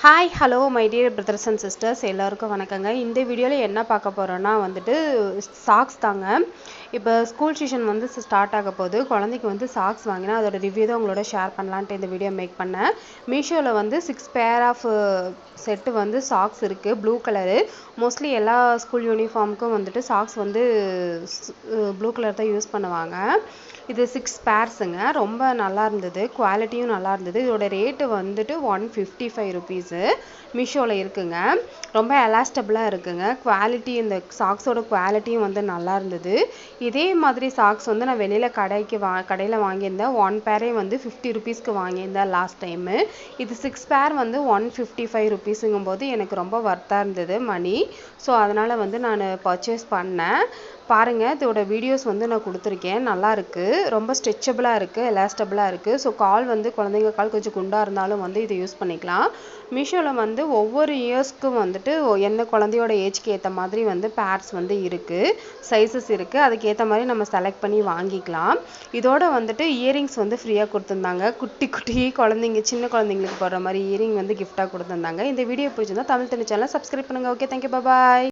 Hi hello my dear brothers and sisters எல்லாருக்கும் வணக்கங்க. இந்த வீடியோவில் என்ன பார்க்க போகிறோன்னா வந்துட்டு சாக்ஸ் தாங்க. இப்போ ஸ்கூல் சீசன் வந்து ஸ்டார்ட் ஆக போகுது. குழந்தைக்கு வந்து சாக்ஸ் வாங்கினா அதோட ரிவ்யூ தான் உங்களோட ஷேர் பண்ணலான்ட்டு இந்த வீடியோ மேக் பண்ணேன். மீஷோவில் வந்து 6 பேர் ஆஃப் செட்டு வந்து சாக்ஸ் இருக்குது, ப்ளூ கலரு. மோஸ்ட்லி எல்லா ஸ்கூல் யூனிஃபார்முக்கும் வந்துட்டு சாக்ஸ் வந்து ப்ளூ கலர் தான் யூஸ் பண்ணுவாங்க. இது 6 பேர்ஸுங்க. ரொம்ப நல்லா இருந்தது, குவாலிட்டியும் நல்லா இருந்தது. இதோட ரேட்டு வந்துட்டு 155 ருபீஸு மீஷோவில் இருக்குங்க. ரொம்ப எலாஸ்டபிளாக இருக்குங்க. குவாலிட்டி, இந்த சாக்ஸோட குவாலிட்டியும் வந்து நல்லா இருந்தது. இதே மாதிரி சாக்ஸ் வந்து நான் வெளியில் கடையில் வாங்கியிருந்தேன். 1 பேரே வந்து 50 ருபீஸ்க்கு வாங்கியிருந்தேன் லாஸ்ட் டைமு. இது 6 பேர் வந்து 155 ருபீஸுங்கும் போது எனக்கு ரொம்ப வர்த்தாக இருந்தது மணி. ஸோ அதனால் வந்து நான் பர்ச்சேஸ் பண்ணேன். பாருங்கள், இதோட வீடியோஸ் வந்து நான் கொடுத்துருக்கேன். நல்லா இருக்குது, ரொம்ப ஸ்ட்ரெச்சபிளாக இருக்குது, எலாஸ்டபிளாக இருக்குது. ஸோ கால் வந்து குழந்தைங்க கால் கொஞ்சம் குண்டாக இருந்தாலும் வந்து இதை யூஸ் பண்ணிக்கலாம். மீஷோவில் வந்து ஒவ்வொரு இயர்ஸ்க்கும் வந்துட்டு எந்த குழந்தையோட ஏஜ்க்கு ஏற்ற மாதிரி வந்து பேர்ஸ் வந்து இருக்குது, சைஸஸ் இருக்குது. அதுக்கேற்ற மாதிரி நம்ம செலக்ட் பண்ணி வாங்கிக்கலாம். இதோட வந்துட்டு இயரிங்ஸ் வந்து ஃப்ரீயாக கொடுத்துருந்தாங்க. குட்டி குட்டி குழந்தைங்க, சின்ன குழந்தைங்களுக்கு போடுற மாதிரி இயரிங் வந்து கிஃப்டாக கொடுத்துருந்தாங்க. இந்த வீடியோ பிடிச்சிருந்தா தமிழ் சேனலை சப்ஸ்கிரைப் பண்ணுங்கள். ஓகே, தேங்க்யூ, பாய்.